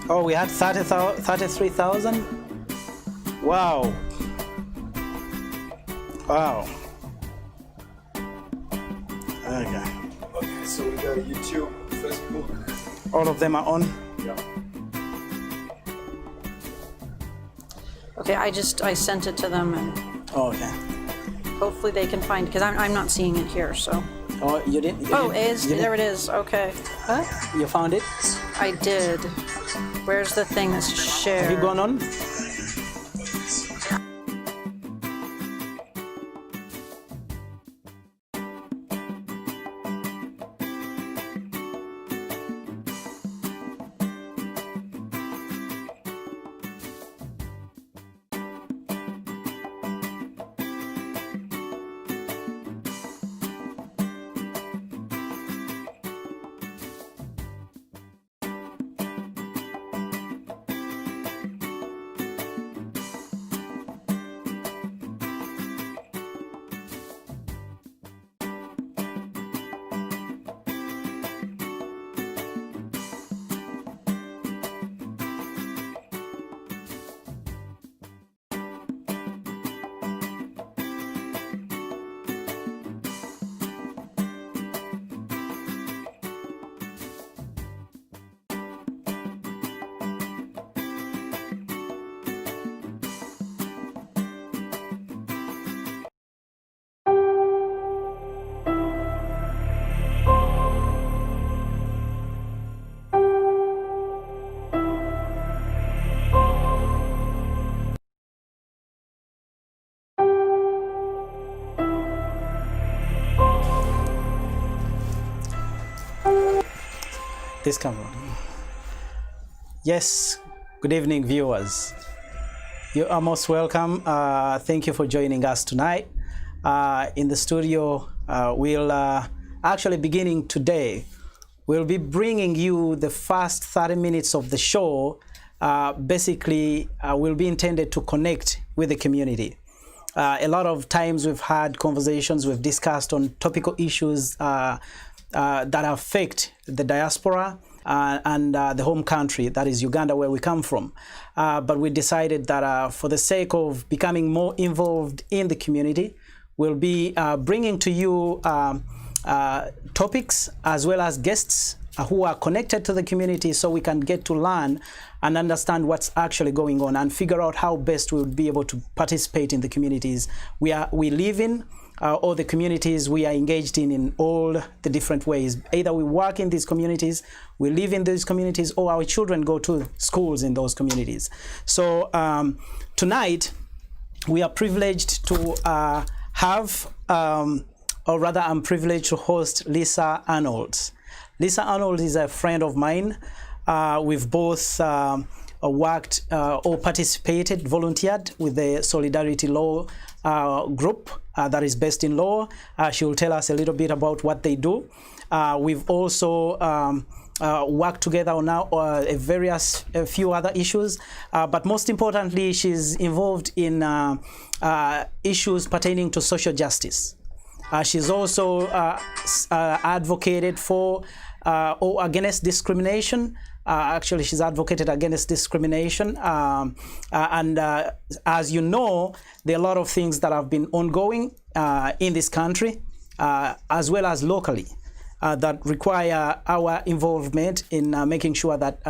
Oh, we had 33,000? Wow. Wow. Okay. Okay, so we got YouTube, Facebook. All of them are on? Yeah. Okay, I sent it to them, and Oh, okay. hopefully they can find, because I'm not seeing it here, so. Oh, you didn't? Oh, there it is, okay. What? You found it? I did. Where's the thing that's shared? Have you gone on? This camera. Yes, good evening, viewers. You are most welcome. Thank you for joining us tonight. In the studio, we'll actually beginning today, we'll be bringing you the first 30 minutes of the show. Basically, will be intended to connect with the community. A lot of times we've had conversations, we've discussed on topical issues that affect the diaspora and the home country, that is Uganda, where we come from. But we decided that for the sake of becoming more involved in the community, we'll be bringing to you topics as well as guests who are connected to the community, so we can get to learn and understand what's actually going on and figure out how best we would be able to participate in the communities we live in, or the communities we are engaged in all the different ways. Either we work in these communities, we live in these communities, or our children go to schools in those communities. So tonight, we are privileged to have, or rather I'm privileged to host Lisa ARNOLD. Lisa ARNOLD is a friend of mine. We've both worked or participated, volunteered with the Solidarity Law group that is based in Law. She will tell us a little bit about what they do. We've also worked together on now a few other issues, but most importantly, she's involved in issues pertaining to social justice. She's also advocated for or against discrimination. Actually, she's advocated against discrimination. And as you know, there are a lot of things that have been ongoing in this country, as well as locally, that require our involvement in making sure that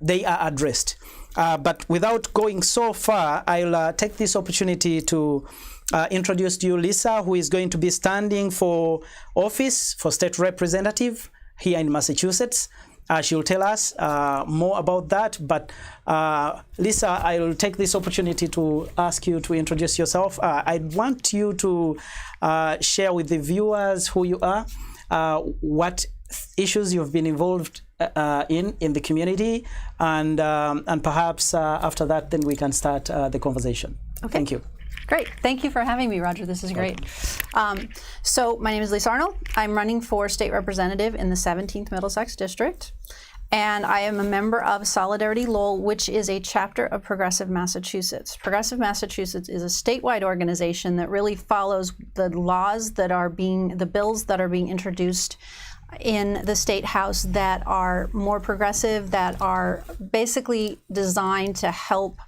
they are addressed. But without going so far, I'll take this opportunity to introduce to you Lisa, who is going to be standing for office for state representative here in Massachusetts. She'll tell us more about that. But Lisa, I'll take this opportunity to ask you to introduce yourself. I want you to share with the viewers who you are, what issues you've been involved in the community, and perhaps after that, then we can start the conversation. Okay. Thank you. Great. Thank you for having me, Roger. This is great. So my name is Lisa ARNOLD. I'm running for state representative in the 17th Middlesex District. And I am a member of Solidarity Law, which is a chapter of Progressive Massachusetts. Progressive Massachusetts is a statewide organization that really follows the laws that are the bills that are being introduced in the State House that are more progressive, that are basically designed to help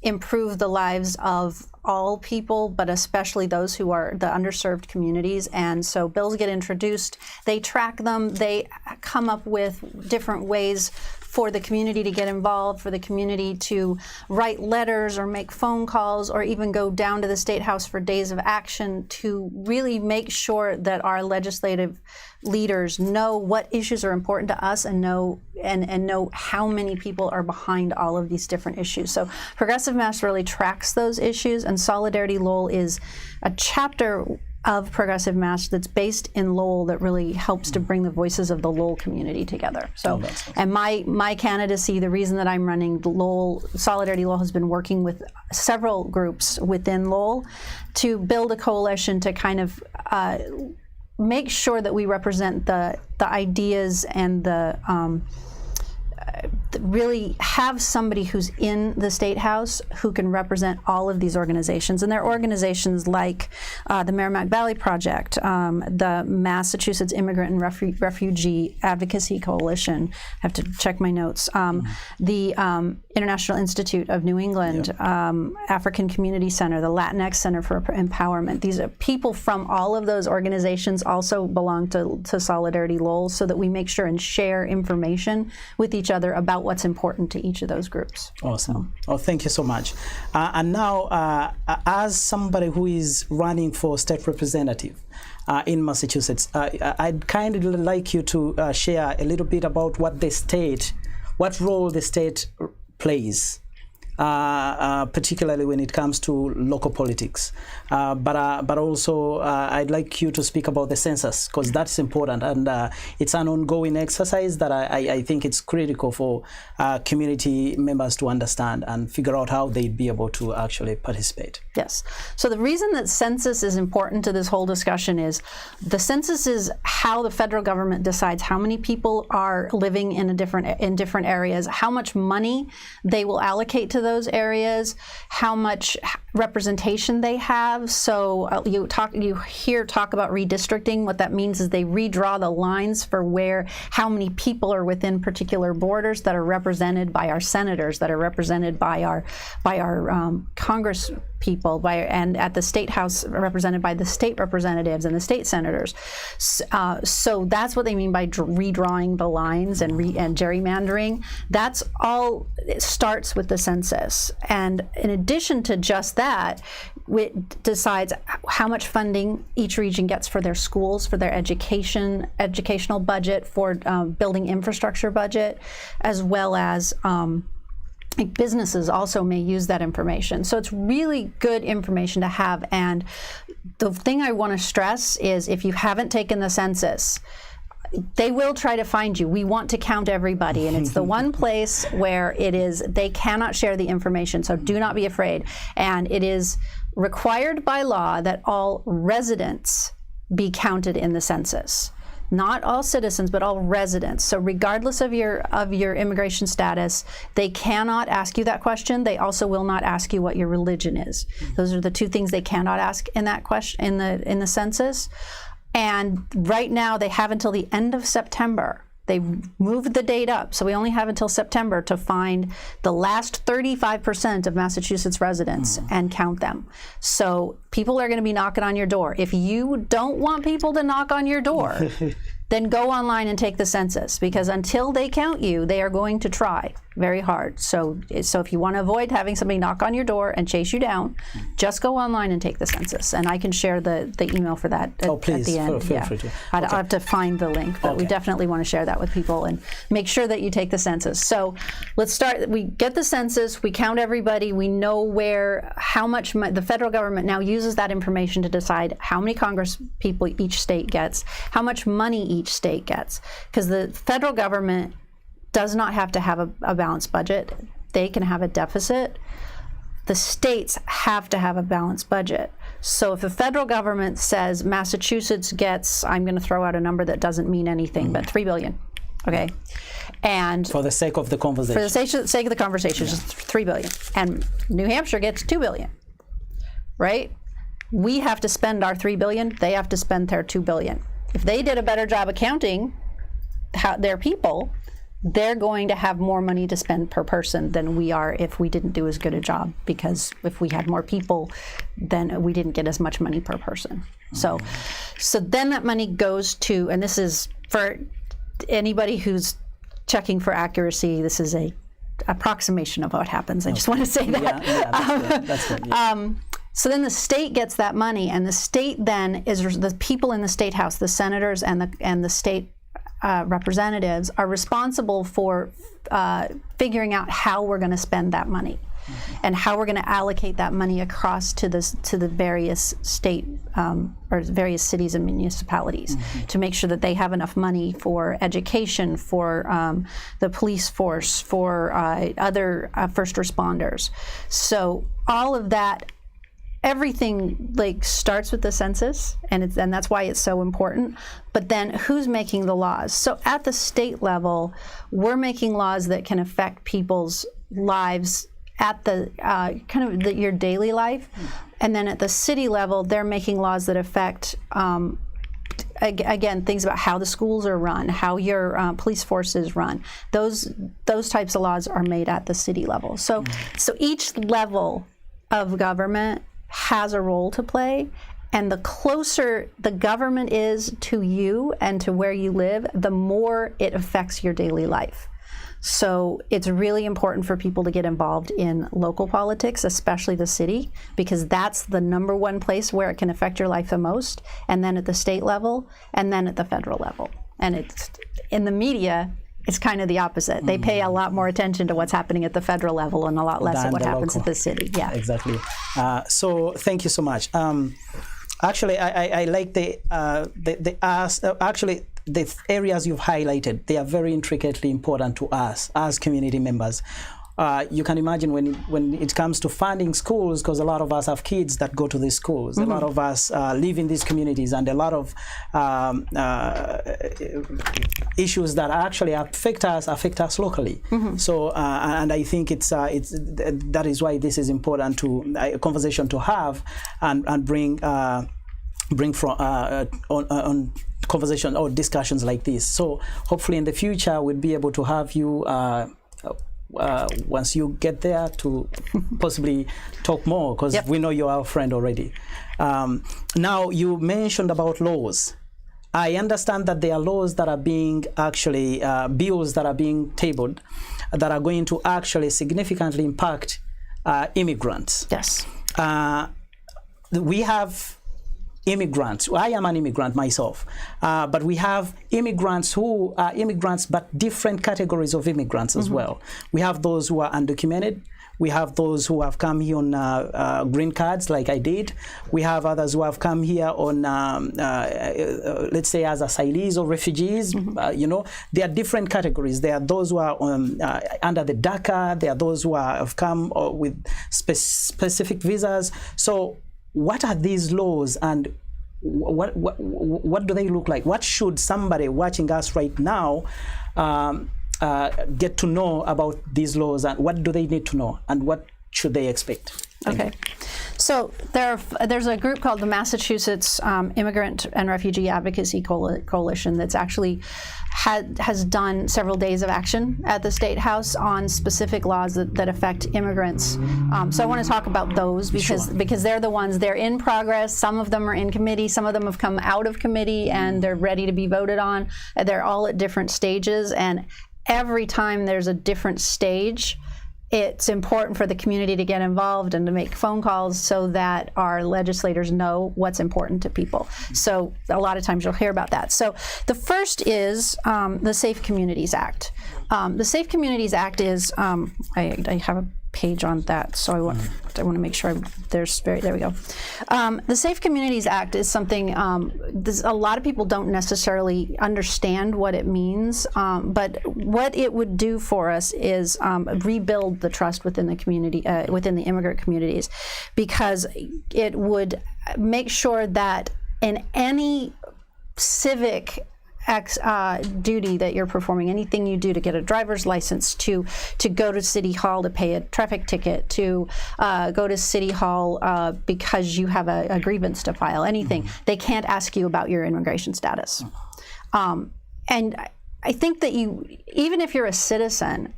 improve the lives of all people, but especially those who are the underserved communities. And so bills get introduced, they track them, they come up with different ways for the community to get involved, for the community to write letters or make phone calls or even go down to the State House for days of action to really make sure that our legislative leaders know what issues are important to us and know how many people are behind all of these different issues. So Progressive Mass really tracks those issues, and Solidarity Lowell is a chapter of Progressive Mass that's based in Lowell that really helps to bring the voices of the Lowell community together. So, and my candidacy, the reason that I'm running Lowell, Solidarity Lowell has been working with several groups within Lowell to build a coalition to kind of make sure that we represent the ideas and the really have somebody who's in the State House who can represent all of these organizations. And there are organizations like the Merrimack Valley Project, the Massachusetts Immigrant and Refugee Advocacy Coalition, I have to check my notes, the International Institute of New England, African Community Center, the Latinx Center for Empowerment. These are people from all of those organizations also belong to Solidarity Lowell, so that we make sure and share information with each other about what's important to each of those groups. Awesome. Oh, thank you so much. And now, as somebody who is running for state representative in Massachusetts, I'd kind of like you to share a little bit about what role the state plays, particularly when it comes to local politics. But also, I'd like you to speak about the census, because that's important, and it's an ongoing exercise that I think it's critical for community members to understand and figure out how they'd be able to actually participate. Yes. So the reason that census is important to this whole discussion is the census is how the federal government decides how many people are living in different areas, how much money they will allocate to those areas, how much representation they have. So you hear talk about redistricting. What that means is they redraw the lines for how many people are within particular borders that are represented by our senators, that are represented by our Congress people, and at the State House represented by the state representatives and the state senators. So that's what they mean by redrawing the lines and gerrymandering. That's all. It starts with the census, and in addition to just that, it decides how much funding each region gets for their schools, for their educational budget, for building infrastructure budget, as well as businesses also may use that information. So it's really good information to have. And the thing I want to stress is, if you haven't taken the census, they will try to find you. We want to count everybody, and it's the one place where they cannot share the information, so do not be afraid. And it is required by law that all residents be counted in the census. Not all citizens, but all residents. So regardless of your immigration status, they cannot ask you that question. They also will not ask you what your religion is. Those are the two things they cannot ask in that question in the census. And right now they have until the end of September. They moved the date up, so we only have until September to find the last 35% of Massachusetts residents and count them. So people are going to be knocking on your door. If you don't want people to knock on your door, then go online and take the census, because until they count you, they are going to try very hard. So if you want to avoid having somebody knock on your door and chase you down, just go online and take the census. And I can share the email for that at the end. Feel free to. I'll have to find the link, but we definitely want to share that with people and make sure that you take the census. So let's start. We get the census, we count everybody, we know how much the federal government now uses that information to decide how many Congress people each state gets, how much money each state gets, because the federal government does not have to have a balanced budget. They can have a deficit. The states have to have a balanced budget. So if the federal government says Massachusetts gets, I'm going to throw out a number that doesn't mean anything, but $3 billion, okay? And for the sake of the conversation. For the sake of the conversation, just $3 billion. And New Hampshire gets $2 billion, right? We have to spend our $3 billion. They have to spend their $2 billion. If they did a better job of counting their people, they're going to have more money to spend per person than we are if we didn't do as good a job, because if we had more people, then we didn't get as much money per person. So then that money goes to, and this is for anybody who's checking for accuracy, this is a approximation of what happens. I just want to say that. Yeah, that's good. Yeah. So then the state gets that money, and the state then is the people in the state house, the senators and the state representatives are responsible for figuring out how we're going to spend that money, and how we're going to allocate that money across to the various state or various cities and municipalities to make sure that they have enough money for education, for the police force, for other first responders. So all of that. Everything starts with the census, and that's why it's so important. But then, who's making the laws? So at the state level, we're making laws that can affect people's lives at the your daily life, and then at the city level, they're making laws that affect. Again, things about how the schools are run, how your police force is run. Those types of laws are made at the city level. So each level of government has a role to play, and the closer the government is to you and to where you live, the more it affects your daily life. So it's really important for people to get involved in local politics, especially the city, because that's the number one place where it can affect your life the most, and then at the state level, and then at the federal level. And it's in the media, it's kind of the opposite. They pay a lot more attention to what's happening at the federal level and a lot less at what happens at the city. Yeah, exactly. So thank you so much. Actually, I like the areas you've highlighted. They are very intricately important to us as community members. You can imagine when it comes to funding schools, because a lot of us have kids that go to these schools. A lot of us live in these communities, and a lot of issues that actually affect us locally. So, and I think that is why this is important a conversation to have and bring from on conversation or discussions like this. So hopefully in the future we'll be able to have you. Once you get there, to possibly talk more, because we know you're our friend already. Now, you mentioned about laws. I understand that there are laws that are being bills that are being tabled that are going to actually significantly impact immigrants. Yes. We have immigrants. I am an immigrant myself, but we have immigrants who are immigrants, but different categories of immigrants as well. We have those who are undocumented. We have those who have come here on green cards, like I did. We have others who have come here on, let's say, as asylees or refugees. There are different categories. There are those who are under the DACA. There are those who have come with specific visas. So, what are these laws, and what do they look like? What should somebody watching us right now get to know about these laws, and what do they need to know, and what should they expect? Okay. So there's a group called the Massachusetts Immigrant and Refugee Advocacy Coalition that's actually has done several days of action at the State House on specific laws that affect immigrants. So I want to talk about those because they're the ones, they're in progress. Some of them are in committee. Some of them have come out of committee and they're ready to be voted on. They're all at different stages, and every time there's a different stage, it's important for the community to get involved and to make phone calls so that our legislators know what's important to people. So a lot of times you'll hear about that. So the first is the Safe Communities Act. The Safe Communities Act is, I have a page on that, so I want to make sure there we go. The Safe Communities Act is something a lot of people don't necessarily understand what it means, but what it would do for us is rebuild the trust within the community, within the immigrant communities, because it would make sure that in any civic duty that you're performing, anything you do to get a driver's license, to go to City Hall to pay a traffic ticket, to go to City Hall because you have a grievance to file, anything, they can't ask you about your immigration status. And I think that even if you're a citizen,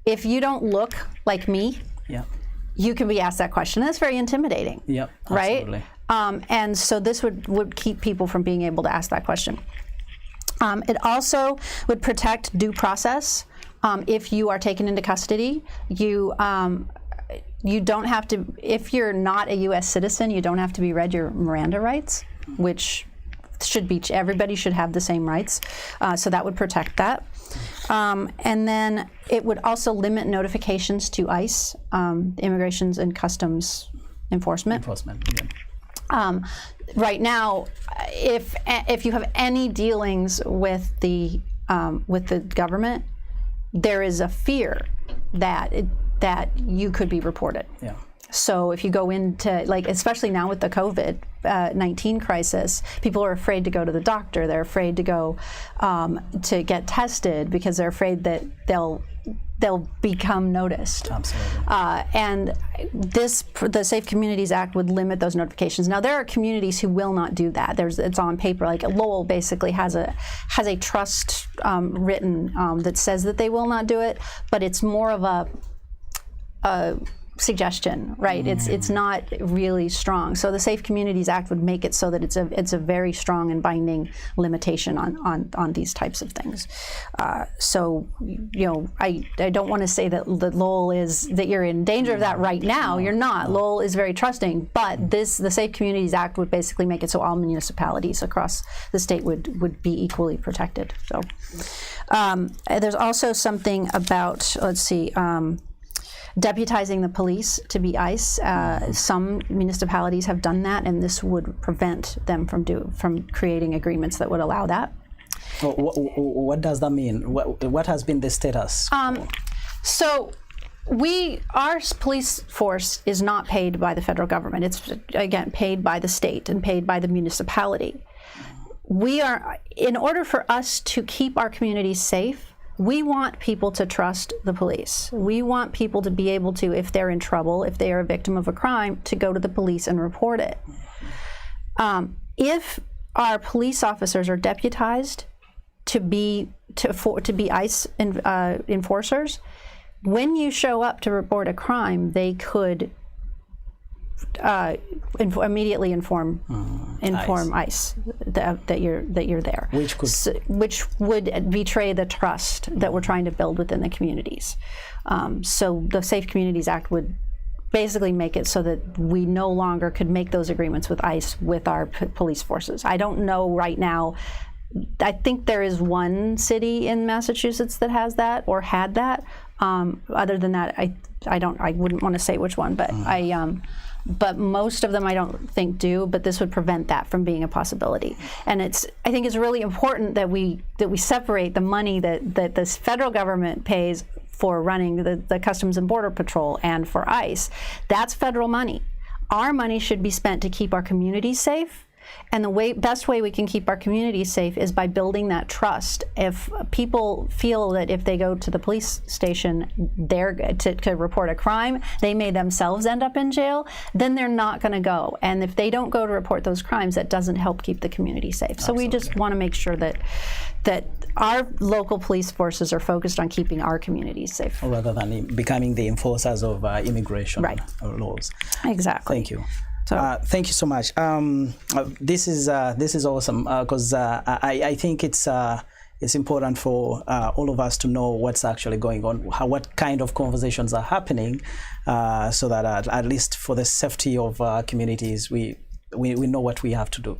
if you don't look like me, Yeah. you can be asked that question. That's very intimidating. Yep. Right? Absolutely. And so this would keep people from being able to ask that question. It also would protect due process. If you are taken into custody, you don't have to, if you're not a U.S. citizen, you don't have to be read your Miranda rights, which should be, everybody should have the same rights. So that would protect that. And then it would also limit notifications to ICE, Immigrations and Customs Enforcement. Yeah. Right now, if you have any dealings with the government, there is a fear that you could be reported. Yeah. So if you go into, like, especially now with the COVID-19 crisis, people are afraid to go to the doctor. They're afraid to go to get tested because they're afraid that they'll become noticed. Absolutely. And the Safe Communities Act would limit those notifications. Now there are communities who will not do that. It's on paper. Like Lowell basically has a trust written that says that they will not do it, but it's more of a suggestion, right? It's not really strong. So the Safe Communities Act would make it so that it's a very strong and binding limitation on these types of things. So I don't want to say that Lowell that you're in danger of that right now. You're not. Lowell is very trusting, but the Safe Communities Act would basically make it so all municipalities across the state would be equally protected. So there's also something about, let's see, deputizing the police to be ICE. Some municipalities have done that, and this would prevent them from creating agreements that would allow that. What does that mean? What has been the status? So our police force is not paid by the federal government. It's, again, paid by the state and paid by the municipality. In order for us to keep our communities safe, we want people to trust the police. We want people to be able to, if they're in trouble, if they are a victim of a crime, to go to the police and report it. If our police officers are deputized to be ICE enforcers, when you show up to report a crime, they could immediately inform ICE that you're there, which would betray the trust that we're trying to build within the communities. So the Safe Communities Act would basically make it so that we no longer could make those agreements with ICE with our police forces. I don't know right now. I think there is one city in Massachusetts that has that or had that. Other than that, I wouldn't want to say which one, but but most of them I don't think do, but this would prevent that from being a possibility. And I think it's really important that we separate the money that this federal government pays for running the Customs and Border Patrol and for ICE. That's federal money. Our money should be spent to keep our communities safe. And the best way we can keep our communities safe is by building that trust. If people feel that if they go to the police station to report a crime, they may themselves end up in jail, then they're not going to go. And if they don't go to report those crimes, that doesn't help keep the community safe. So we just want to make sure that our local police forces are focused on keeping our communities safe. Rather than becoming the enforcers of immigration laws. Exactly. Thank you. Thank you so much. This is awesome because I think it's important for all of us to know what's actually going on, what kind of conversations are happening, so that at least for the safety of communities, we know what we have to do.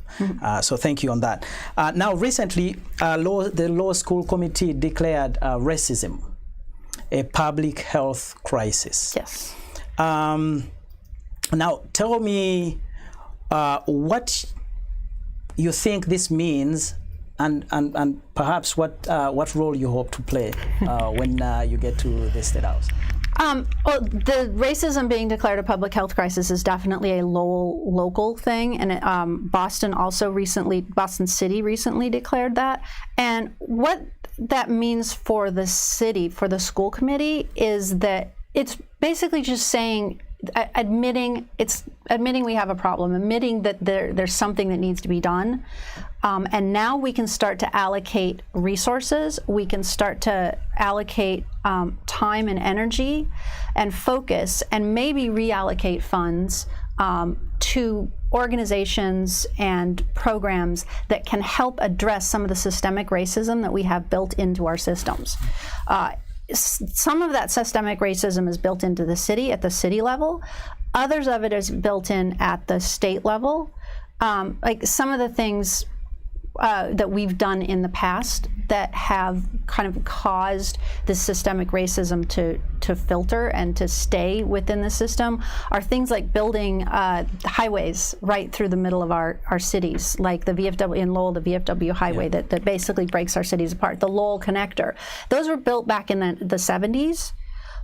So thank you on that. Now, recently, the Law School Committee declared racism a public health crisis. Yes. Now, tell me what you think this means, and perhaps what role you hope to play when you get to the State House. Well, the racism being declared a public health crisis is definitely a local thing, and Boston City recently declared that. And what that means for the city, for the school committee, is that it's basically just saying admitting we have a problem, admitting that there's something that needs to be done, and now we can start to allocate resources. We can start to allocate time and energy and focus, and maybe reallocate funds to organizations and programs that can help address some of the systemic racism that we have built into our systems. Some of that systemic racism is built into the city at the city level. Others of it is built in at the state level. Like some of the things that we've done in the past that have kind of caused this systemic racism to filter and to stay within the system are things like building highways right through the middle of our cities, like the VFW in Lowell, the VFW highway that basically breaks our cities apart, the Lowell connector. Those were built back in the 70s.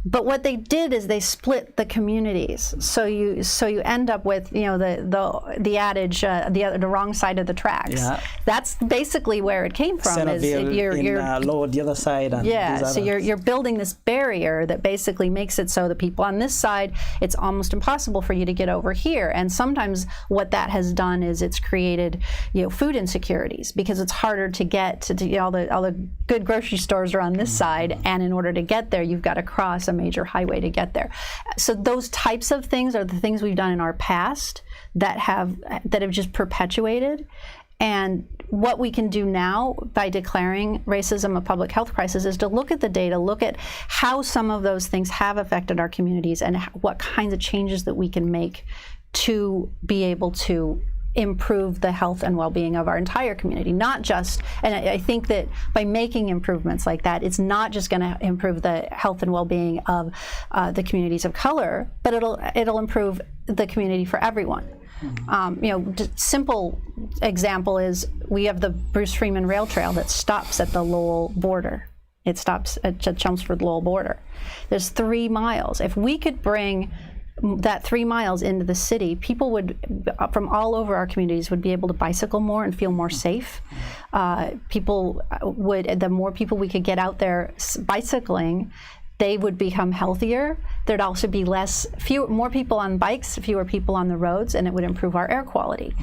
But what they did is they split the communities. So you end up with the adage the wrong side of the tracks. Yeah. That's basically where it came from. Centerville in Lowell, the other side. And so you're building this barrier that basically makes it so the people on this side, it's almost impossible for you to get over here. And sometimes what that has done is it's created food insecurities, because it's harder to get to all the good grocery stores are on this side, and in order to get there, you've got to cross a major highway to get there. So those types of things are the things we've done in our past that have just perpetuated. And what we can do now by declaring racism a public health crisis is to look at the data, look at how some of those things have affected our communities, and what kinds of changes that we can make to be able to improve the health and well-being of our entire community. Not just, and I think that by making improvements like that, it's not just going to improve the health and well-being of the communities of color, but it'll improve the community for everyone. Simple example is we have the Bruce Freeman Rail Trail that stops at the Lowell border. It stops at the Chelmsford-Lowell border. There's 3 miles. If we could bring that 3 miles into the city, people from all over our communities would be able to bicycle more and feel more safe. The more people we could get out there bicycling, they would become healthier. There'd also be more people on bikes, fewer people on the roads, and it would improve our air quality.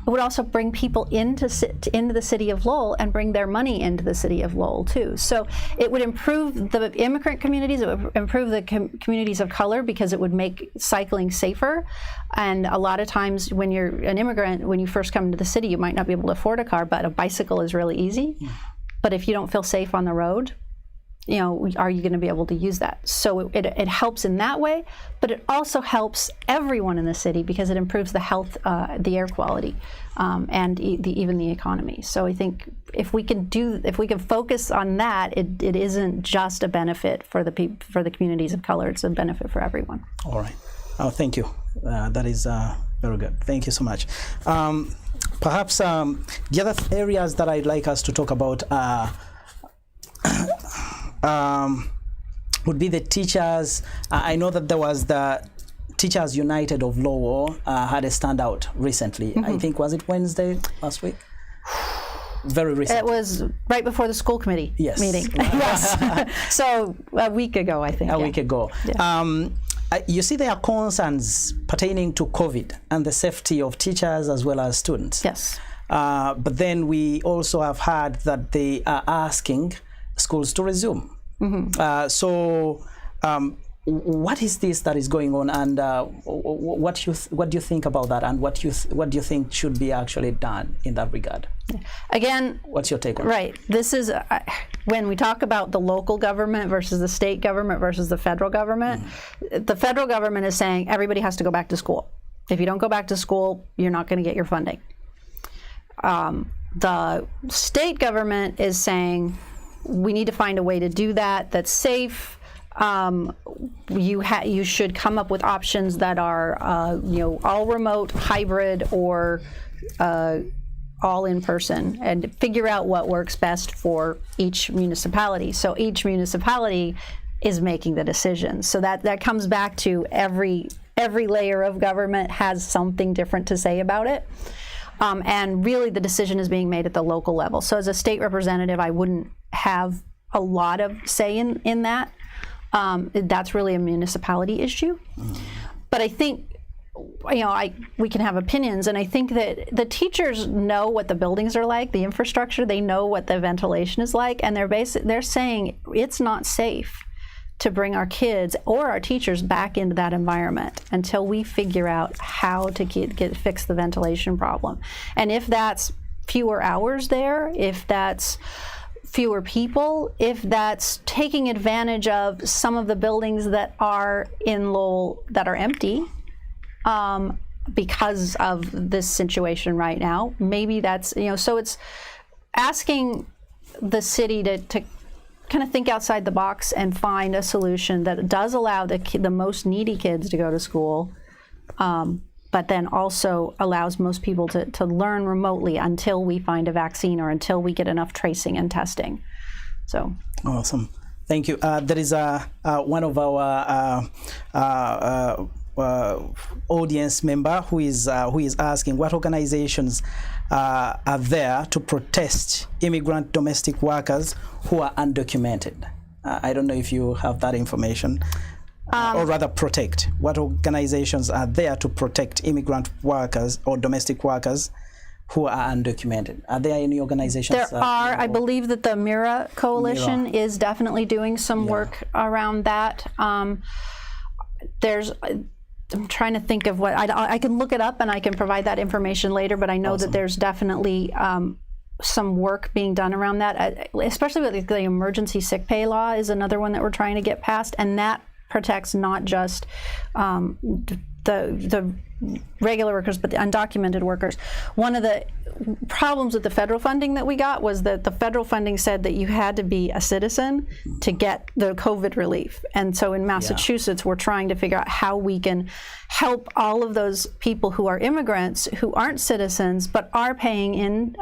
It would also bring people into the city of Lowell and bring their money into the city of Lowell too. So it would improve the immigrant communities, it would improve the communities of color, because it would make cycling safer. And a lot of times when you're an immigrant, when you first come into the city, you might not be able to afford a car, but a bicycle is really easy. But if you don't feel safe on the road, are you going to be able to use that? So it helps in that way, but it also helps everyone in the city, because it improves the health, the air quality, and even the economy. So I think if we can focus on that, it isn't just a benefit for the communities of color. It's a benefit for everyone. All right. Oh, thank you. That is very good. Thank you so much. Perhaps the other areas that I'd like us to talk about would be the teachers. I know that there was the Teachers United of Lowell had a standout recently. I think, was it Wednesday last week? Very recent. It was right before the school committee meeting. Yes. So a week ago, I think. A week ago. Yeah. You see, there are concerns pertaining to COVID and the safety of teachers as well as students. Yes. But then we also have heard that they are asking schools to resume. What is this that is going on, and what do you think about that, and what do you think should be actually done in that regard? Again, what's your take on right? This is when we talk about the local government versus the state government versus the federal government. The federal government is saying everybody has to go back to school. If you don't go back to school, you're not going to get your funding. The state government is saying we need to find a way to do that that's safe. You should come up with options that are all remote, hybrid, or all in person, and figure out what works best for each municipality. So each municipality is making the decision. So that comes back to every layer of government has something different to say about it. And really the decision is being made at the local level. So as a state representative, I wouldn't have a lot of say in that. That's really a municipality issue. But But I think, we can have opinions, and I think that the teachers know what the buildings are like, the infrastructure, they know what the ventilation is like, and they're saying it's not safe to bring our kids or our teachers back into that environment until we figure out how to fix the ventilation problem. And if that's fewer hours there, if that's fewer people, if that's taking advantage of some of the buildings that are in Lowell that are empty, because of this situation right now, maybe that's, so it's asking the city to kind of think outside the box and find a solution that does allow the most needy kids to go to school, but then also allows most people to learn remotely until we find a vaccine or until we get enough tracing and testing. So awesome. Thank you. There is one of our audience member who is asking what organizations are there to protest immigrant domestic workers who are undocumented. I don't know if you have that information, or rather protect. What organizations are there to protect immigrant workers or domestic workers who are undocumented? Are there any organizations? There are. I believe that the MIRA Coalition is definitely doing some work around that. I'm trying to think of what I can look it up and I can provide that information later, but I know that there's definitely some work being done around that, especially with the emergency sick pay law is another one that we're trying to get passed, and that protects not just the regular workers, but the undocumented workers. One of the problems with the federal funding that we got was that the federal funding said that you had to be a citizen to get the COVID relief. And so in Massachusetts, we're trying to figure out how we can help all of those people who are immigrants who aren't citizens but are paying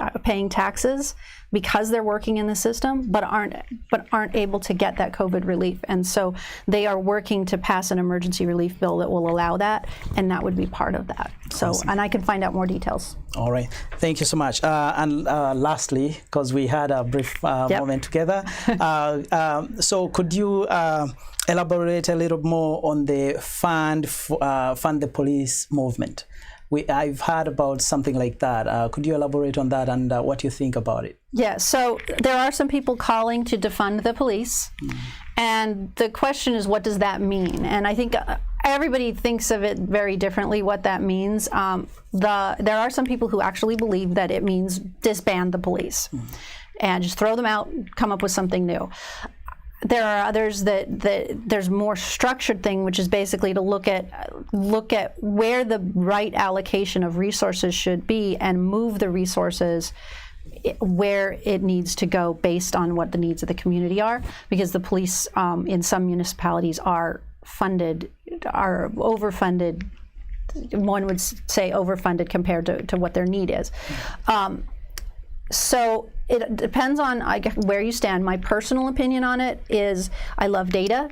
taxes because they're working in the system, but aren't able to get that COVID relief. And so they are working to pass an emergency relief bill that will allow that, and that would be part of that. So, and I can find out more details. All right, thank you so much. And lastly, because we had a brief moment together, so could you elaborate a little more on the Fund the Police movement? I've heard about something like that. Could you elaborate on that and what you think about it? Yeah, so there are some people calling to defund the police. And the question is, what does that mean? And I think everybody thinks of it very differently, what that means. There are some people who actually believe that it means disband the police and just throw them out, come up with something new. There are others that there's more structured thing, which is basically to look at where the right allocation of resources should be and move the resources where it needs to go based on what the needs of the community are, because the police in some municipalities are overfunded. One would say overfunded compared to what their need is. So it depends on where you stand. My personal opinion on it is I love data.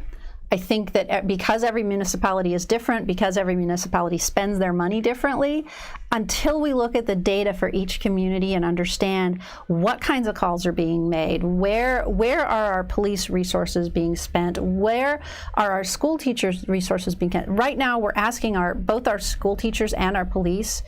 I think that because every municipality is different, because every municipality spends their money differently, until we look at the data for each community and understand what kinds of calls are being made, where are our police resources being spent, where are our school teachers' resources being spent. Right now, we're asking both our school teachers and our police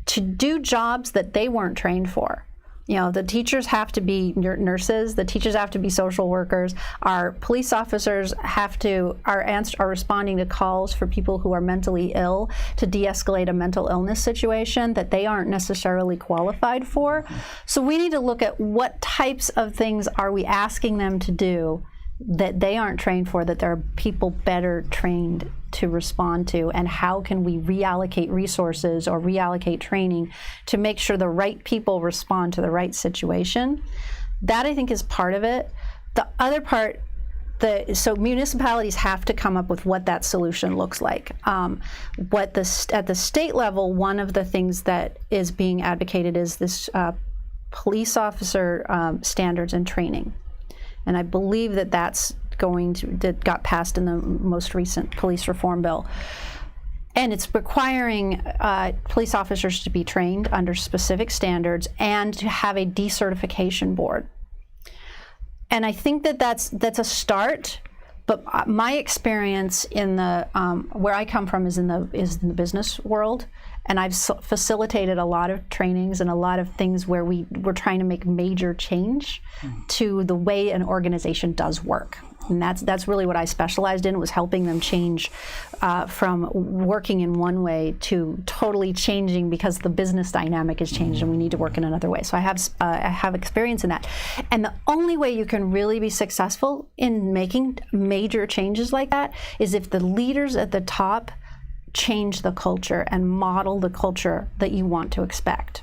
to do jobs that they weren't trained for. The teachers have to be nurses, the teachers have to be social workers, our police officers are responding to calls for people who are mentally ill to de-escalate a mental illness situation that they aren't necessarily qualified for. So we need to look at what types of things are we asking them to do that they aren't trained for, that there are people better trained to respond to, and how can we reallocate resources or reallocate training to make sure the right people respond to the right situation. That, I think, is part of it. The other part, so municipalities have to come up with what that solution looks like. At the state level, one of the things that is being advocated is this police officer standards and training. And I believe that that got passed in the most recent police reform bill. And it's requiring police officers to be trained under specific standards and to have a decertification board. And I think that that's a start, But my experience in the where I come from is in the business world, and I've facilitated a lot of trainings and a lot of things where we're trying to make major change to the way an organization does work. And that's really what I specialized in, was helping them change from working in one way to totally changing because the business dynamic has changed and we need to work in another way. So I have experience in that. And the only way you can really be successful in making major changes like that is if the leaders at the top change the culture and model the culture that you want to expect.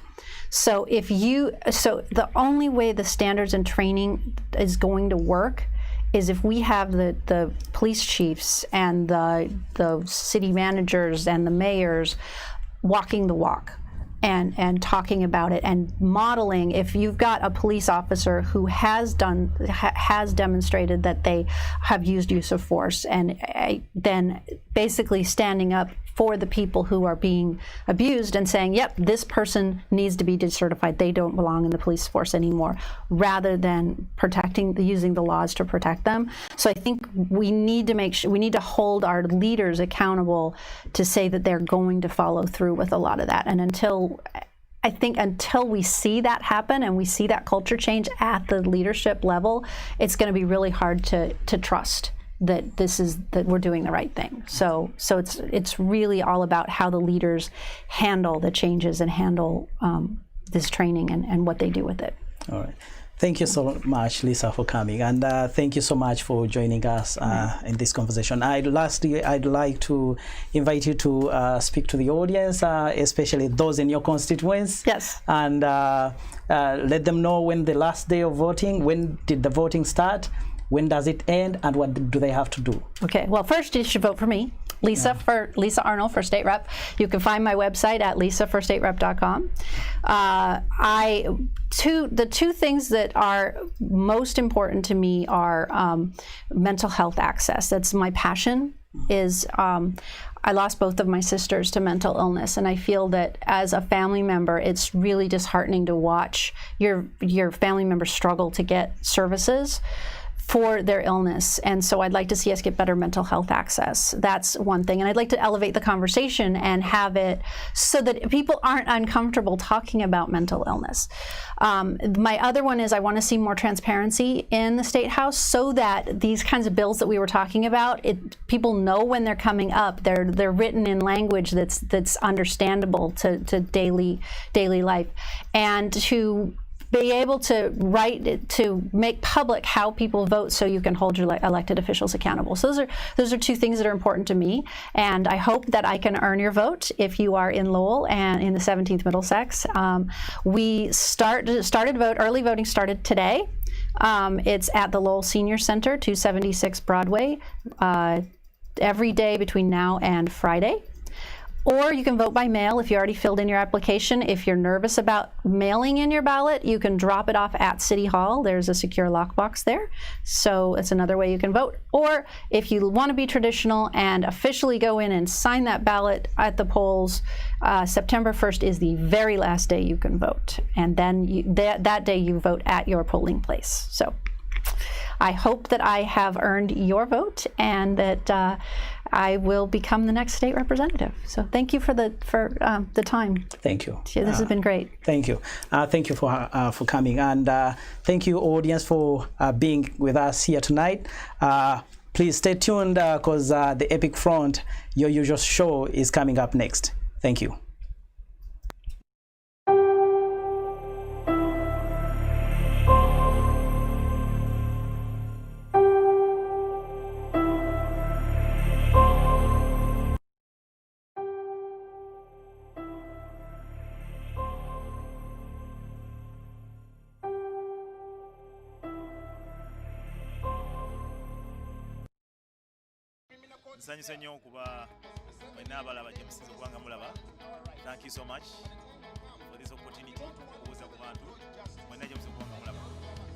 So the only way the standards and training is going to work is if we have the police chiefs and the city managers and the mayors walking the walk and talking about it and modeling. If you've got a police officer who has demonstrated that they have used use of force, and then basically standing up for the people who are being abused and saying, yep, this person needs to be decertified, they don't belong in the police force anymore, rather than using the laws to protect them. So I think we need to hold our leaders accountable to say that they're going to follow through with a lot of that. And until we see that happen and we see that culture change at the leadership level, it's going to be really hard to trust that we're doing the right thing. So it's really all about how the leaders handle the changes and handle this training and what they do with it. All right. Thank you so much, Lisa, for coming, and thank you so much for joining us in this conversation. I'd like to invite you to speak to the audience, especially those in your constituents. Yes. And let them know when the last day of voting, when did the voting start, when does it end, and what do they have to do? Okay. Well, first you should vote for me, Lisa Arnold for state rep. You can find my website at lisaforstaterep.com. The two things that are most important to me are mental health access. That's my passion. I lost both of my sisters to mental illness, and I feel that as a family member, it's really disheartening to watch your family members struggle to get services for their illness. And so I'd like to see us get better mental health access. That's one thing. And I'd like to elevate the conversation and have it so that people aren't uncomfortable talking about mental illness. My other one is I want to see more transparency in the State House so that these kinds of bills that we were talking about, people know when they're coming up. They're written in language that's understandable to daily life, and to be able to make public how people vote so you can hold your elected officials accountable. So those are two things that are important to me, and I hope that I can earn your vote if you are in Lowell and in the 17th Middlesex. Early voting started today. It's at the Lowell Senior Center, 276 Broadway, every day between now and Friday. Or you can vote by mail if you already filled in your application. If you're nervous about mailing in your ballot, you can drop it off at City Hall. There's a secure lockbox there. So it's another way you can vote. Or if you want to be traditional and officially go in and sign that ballot at the polls, September 1st is the very last day you can vote. And then that day you vote at your polling place. So I hope that I have earned your vote and that I will become the next state representative. So thank you for the time. Thank you. This has been great. Thank you. Thank you for coming, and thank you, audience, for being with us here tonight. Please stay tuned because the Epicfront, your usual show, is coming up next. Thank you. Nsanyuse nnyo okuba mwenna abalaba gye musinze okubanga mulaba. Thank you so much for this opportunity okubuuza ku bantu mwenna gye musinze okubanga mulaba.